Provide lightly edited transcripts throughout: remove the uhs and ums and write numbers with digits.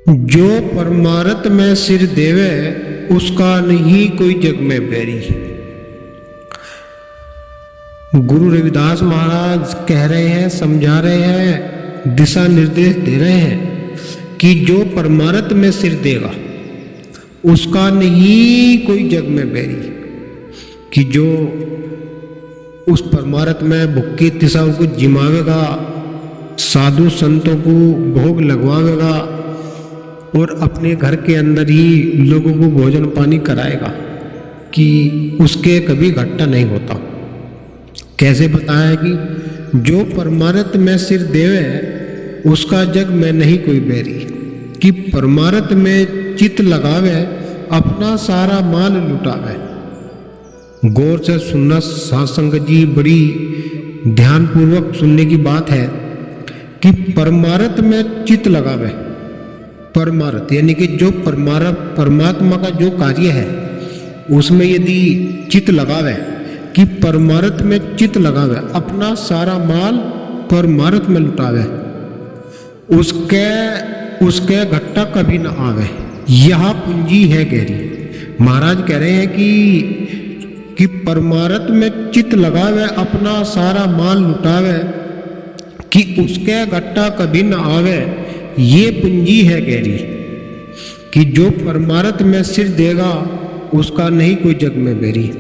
जो परमारथ में सिर देवे उसका नहीं कोई जग में बैरी। गुरु रविदास महाराज कह रहे हैं, समझा रहे हैं, दिशा निर्देश दे रहे हैं कि जो परमारथ में सिर देगा उसका नहीं कोई जग में बैरी। कि जो उस परमारथ में भुक्की तिसाओं को जिमावेगा, साधु संतों को भोग लगवावेगा और अपने घर के अंदर ही लोगों को भोजन पानी कराएगा, कि उसके कभी घाटा नहीं होता। कैसे बताया कि जो परमारथ में सिर देवे उसका जग में नहीं कोई बैरी। कि परमारथ में चित लगावे, अपना सारा माल लुटावे। गौर से सुनना सासंग जी, बड़ी ध्यानपूर्वक सुनने की बात है कि परमारथ में चित लगावे। परमारथ यानी कि जो परमात्मा का जो कार्य है उसमें यदि चित लगावे, कि परमारथ में चित लगावे, अपना सारा माल परमारथ में लुटावे, उसके घट्टा कभी न आवे। यह पूंजी है गहरी। महाराज कह रहे हैं कि परमारथ में चित लगावे, अपना सारा माल लुटावे, कि उसके घट्टा कभी न आवे। ये पूंजी है गहरी। कि जो परमारथ में सिर देगा उसका नहीं कोई जग में बैरी।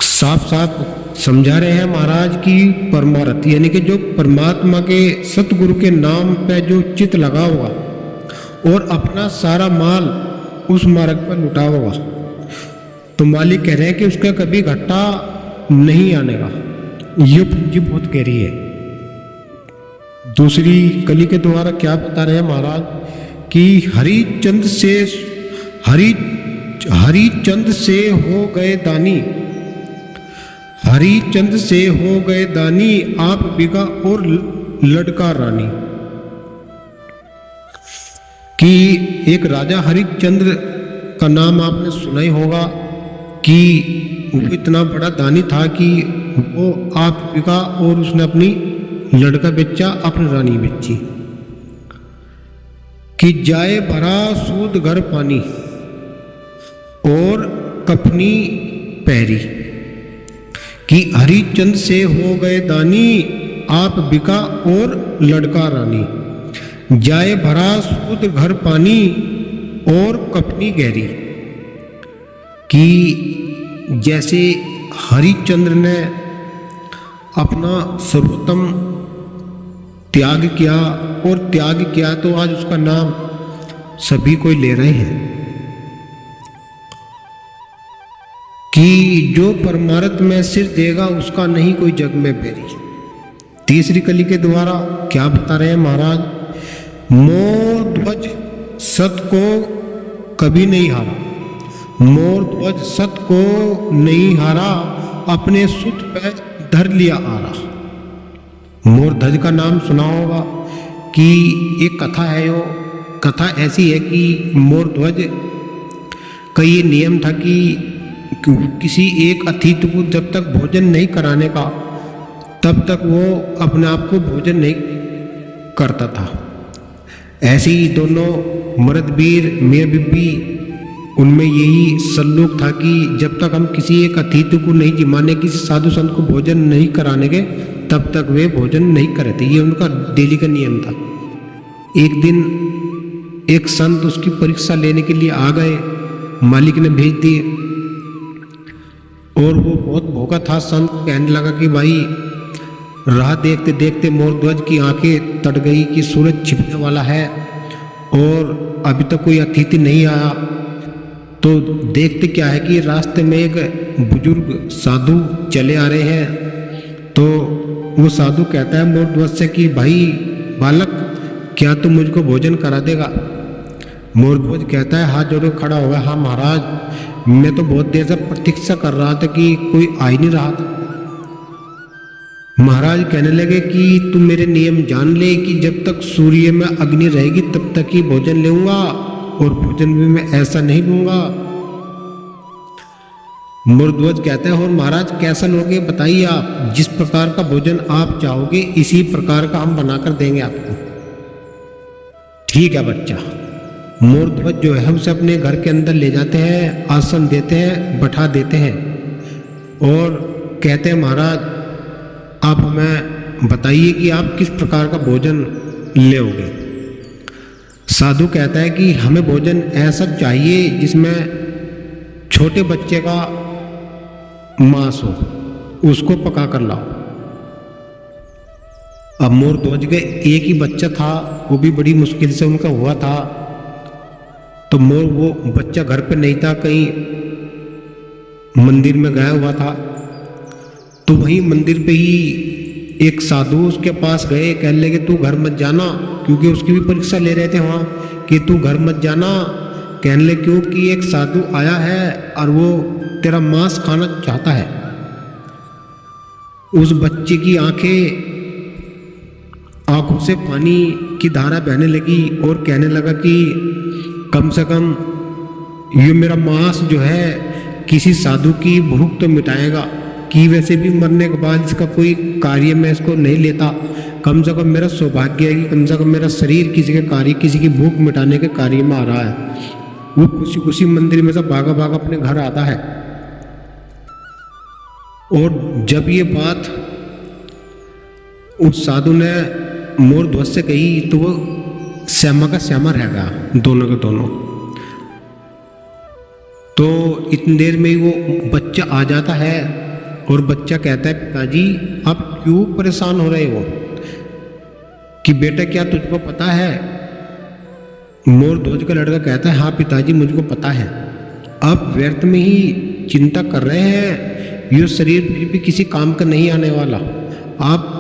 साफ साफ समझा रहे हैं महाराज की परमारथ यानी कि जो परमात्मा के सतगुरु के नाम पे जो चित लगा होगा और अपना सारा माल उस मार्ग पर लुटा होगा, तो मालिक कह रहे हैं कि उसका कभी घाटा नहीं आने का। ये पूंजी बहुत गहरी है। दूसरी कली के द्वारा क्या बता रहे हैं महाराज कि हरिचंद से हो गए दानी, हरिचंद से हो गए दानी, आप बिगा और लड़का रानी। कि एक राजा हरिश्चंद्र का नाम आपने सुना ही होगा कि वो इतना बड़ा दानी था कि वो आप बिका और उसने अपनी लड़का बेचा, अपनी रानी बेची। कि जाए भरा सूद घर पानी और कफनी पहरी। कि हरिचंद से हो गए दानी, आप बिका और लड़का रानी। जाए भरा सूद घर पानी और कफनी गहरी। कि जैसे हरिचंद्र ने अपना सर्वोत्तम त्याग किया और त्याग किया तो आज उसका नाम सभी कोई ले रहे हैं। कि जो परमारथ में सिर देगा उसका नहीं कोई जग में बैरी। तीसरी कली के द्वारा क्या बता रहे हैं महाराज, मोर ध्वज सत को कभी नहीं हारा। मोर ध्वज सत को नहीं हारा, अपने सुत पे धर लिया आरा। मोर ध्वज का नाम सुना होगा कि एक कथा है। वो कथा ऐसी है कि मोर ध्वज का ये नियम था कि किसी एक अतिथि को जब तक भोजन नहीं कराने का तब तक वो अपने आप को भोजन नहीं करता था। ऐसे ही दोनों मर्दवीर मियां बीबी, उनमें यही सल्लूक था कि जब तक हम किसी एक अतिथि को नहीं जिमाने, किसी साधु संत को भोजन नहीं कराने के तब तक वे भोजन नहीं करते। ये उनका डेली का नियम था। एक दिन एक संत उसकी परीक्षा लेने के लिए आ गए, मालिक ने भेज दिए और वो बहुत भूखा था। संत कहने लगा कि भाई राह देखते देखते मोरध्वज की आंखें तट गई कि सूरज छिपने वाला है और अभी तक कोई अतिथि नहीं आया। तो देखते क्या है कि रास्ते में एक बुजुर्ग साधु चले आ रहे हैं। तो वो साधु कहता है मोरध्वज से कि भाई बालक, क्या तू मुझको भोजन करा देगा? मोरध्वज कहता है, हाथ जोड़कर खड़ा हो गया, हाँ महाराज, मैं तो बहुत देर से प्रतीक्षा कर रहा था कि कोई आ ही नहीं रहा था। महाराज कहने लगे कि तू मेरे नियम जान ले कि जब तक सूर्य में अग्नि रहेगी तब तक ही भोजन लेऊंगा और भोजन भी मैं ऐसा नहीं लूंगा। मोरध्वज कहता है, और महाराज कैसा लोगे बताइए आप, जिस प्रकार का भोजन आप चाहोगे इसी प्रकार का हम बनाकर देंगे आपको। ठीक है बच्चा। मोर ध्वज जो है उसे अपने घर के अंदर ले जाते हैं, आसन देते हैं, बैठा देते हैं और कहते हैं महाराज आप हमें बताइए कि आप किस प्रकार का भोजन लेओगे। साधु कहता है कि हमें भोजन ऐसा चाहिए जिसमें छोटे बच्चे का मांस हो, उसको पका कर लाओ। अब मोर ध्वज के एक ही बच्चा था, वो भी बड़ी मुश्किल से उनका हुआ था। तो मोर वो बच्चा घर पे नहीं था, कहीं मंदिर में गया हुआ था। तो वहीं मंदिर पे ही एक साधु उसके पास गए, कहने लगे तू घर मत जाना, क्योंकि उसकी भी परीक्षा ले रहे थे वहाँ कि तू घर मत जाना। कहने लगे क्योंकि एक साधु आया है और वो तेरा मांस खाना चाहता है। उस बच्चे की आंखों से पानी की धारा बहने लगी और कहने लगा कि कम से कम ये मेरा मांस जो है किसी साधु की भूख तो मिटाएगा, कि वैसे भी मरने के बाद इसका कोई कार्य मैं इसको नहीं लेता। कम से कम मेरा सौभाग्य है कि कम से कम मेरा शरीर किसी के कार्य, किसी की भूख मिटाने के कार्य में आ रहा है। वो खुशी खुशी मंदिर में से भागा भागा अपने घर आता है। और जब ये बात उस साधु ने मोर ध्वज से कही तो वो श्यामा का श्यामा रह गया, दोनों के दोनों। तो इतनी देर में ही वो बच्चा आ जाता है और बच्चा कहता है पिताजी आप क्यों परेशान हो रहे हो, कि बेटा क्या तुझको पता है। मोर ध्वज का लड़का कहता है हाँ पिताजी मुझको पता है। आप व्यर्थ में ही चिंता कर रहे हैं, ये शरीर फिर भी किसी काम का नहीं आने वाला। आप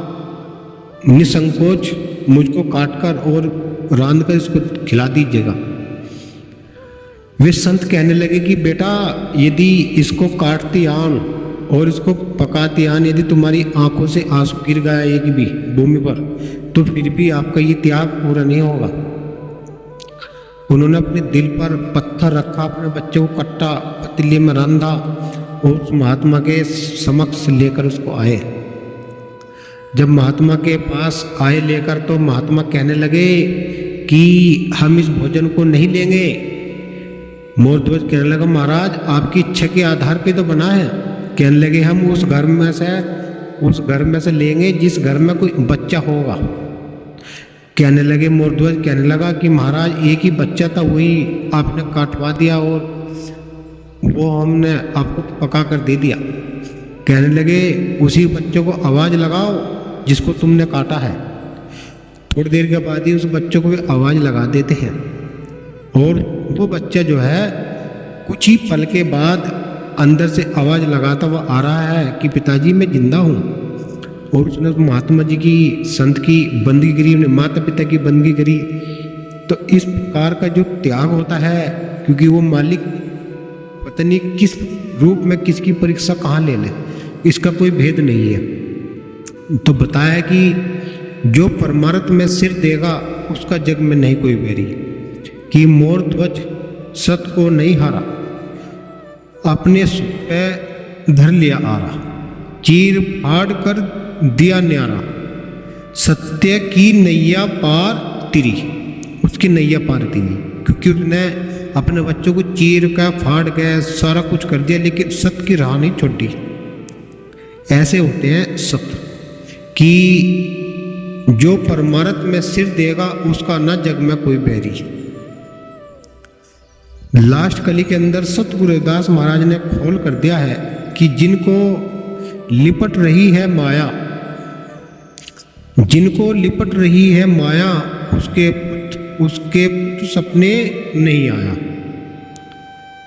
निसंकोच मुझको काटकर और रांध कर इसको खिला दीजिएगा। वे संत कहने लगे कि बेटा यदि इसको काटती आन और इसको पकाती आन, यदि तुम्हारी आंखों से आंसू गिर गया एक भी भूमि पर, तो फिर भी आपका ये त्याग पूरा नहीं होगा। उन्होंने अपने दिल पर पत्थर रखा, अपने बच्चे को कट्टा पतीले में रंधा और उस महात्मा के समक्ष लेकर उसको आए। जब महात्मा के पास आए लेकर तो महात्मा कहने लगे कि हम इस भोजन को नहीं लेंगे। मोर ध्वज कहने लगा महाराज आपकी इच्छा के आधार पे तो बना है। कहने लगे हम उस घर में से लेंगे जिस घर में कोई बच्चा होगा। कहने लगे मोर ध्वज कहने लगा कि महाराज एक ही बच्चा था, वही आपने काटवा दिया और वो हमने आपको पका कर दे दिया। कहने लगे उसी बच्चे को आवाज़ लगाओ जिसको तुमने काटा है। थोड़ी देर के बाद ही उस बच्चे को भी आवाज़ लगा देते हैं और वो बच्चा जो है कुछ ही पल के बाद अंदर से आवाज़ लगाता हुआ आ रहा है कि पिताजी मैं जिंदा हूँ। और उसने महात्मा जी की संत की बंदगी करी, उन्हें माता पिता की बंदगी करी। तो इस प्रकार का जो त्याग होता है, क्योंकि वो मालिक पता नहीं किस रूप में किसकी परीक्षा कहाँ ले ले, इसका कोई भेद नहीं है। तो बताया कि जो परमार्थ में सिर देगा उसका जग में नहीं कोई बैरी, कि मोर ध्वज सत को नहीं हारा, अपने सुख पे धर लिया आरा, चीर फाड़ कर दिया न्यारा, सत्य की नैया पार तिरी, उसकी नैया पार तिरी। क्योंकि उसने अपने बच्चों को चीर का फाड़ के सारा कुछ कर दिया, लेकिन सत्य की राह नहीं छोड़ी। ऐसे होते हैं सत्य, कि जो परमार्थ में सिर देगा उसका न जग में कोई बैरी। लास्ट कली के अंदर सतगुरु रविदास महाराज ने खोल कर दिया है कि जिनको लिपट रही है माया, जिनको लिपट रही है माया, उसके सपने नहीं आया।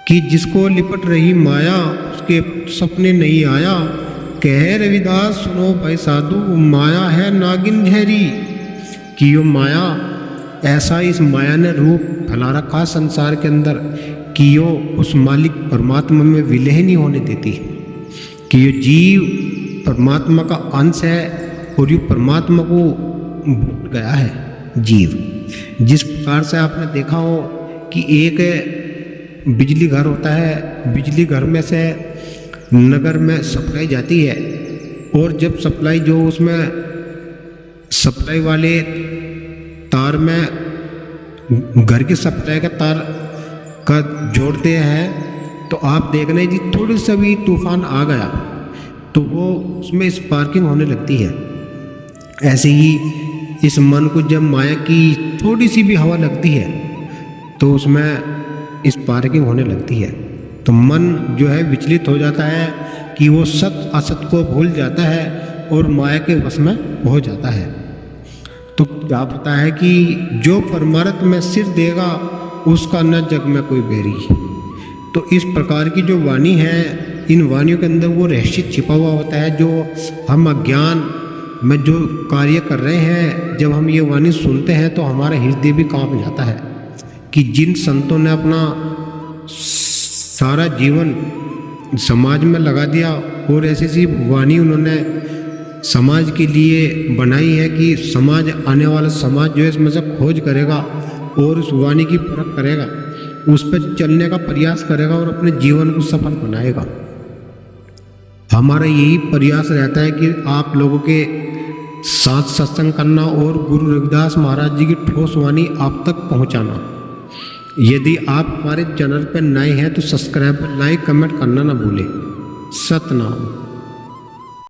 कि जिसको लिपट रही माया उसके सपने नहीं आया। कह रविदास सुनो भाई साधु, माया है नागिन झहरी, कि यो माया ऐसा इस माया ने रूप फैला रखा संसार के अंदर कि यो उस मालिक परमात्मा में विलय नहीं होने देती। कि ये जीव परमात्मा का अंश है और ये परमात्मा को भूल गया है जीव। जिस प्रकार से आपने देखा हो कि एक बिजली घर होता है, बिजली घर में से नगर में सप्लाई जाती है, और जब सप्लाई जो उसमें सप्लाई वाले तार में घर के सप्लाई का तार का जोड़ते हैं तो आप देख रहे हैं जी थोड़ी सा भी तूफान आ गया तो वो उसमें स्पार्किंग होने लगती है। ऐसे ही इस मन को जब माया की थोड़ी सी भी हवा लगती है तो उसमें स्पार्किंग होने लगती है। तो मन जो है विचलित हो जाता है कि वो सत असत को भूल जाता है और माया के वश में हो जाता है। तो क्या पता है कि जो परमार्थ में सिर देगा उसका न जग में कोई बैरी। तो इस प्रकार की जो वाणी है, इन वाणियों के अंदर वो रहस्य छिपा हुआ होता है जो हम अज्ञान में जो कार्य कर रहे हैं, जब हम ये वाणी सुनते हैं तो हमारा हृदय भी कांप जाता है कि जिन संतों ने अपना सारा जीवन समाज में लगा दिया और ऐसी सी वाणी उन्होंने समाज के लिए बनाई है कि समाज, आने वाला समाज जो है इसमें से खोज करेगा और उस वाणी की परख करेगा, उस पर चलने का प्रयास करेगा और अपने जीवन को सफल बनाएगा। हमारा यही प्रयास रहता है कि आप लोगों के साथ सत्संग करना और गुरु रविदास महाराज जी की ठोस वाणी आप तक पहुंचाना। यदि आप हमारे चैनल पर नए हैं तो सब्सक्राइब, लाइक, कमेंट करना ना भूलें। सतनाम।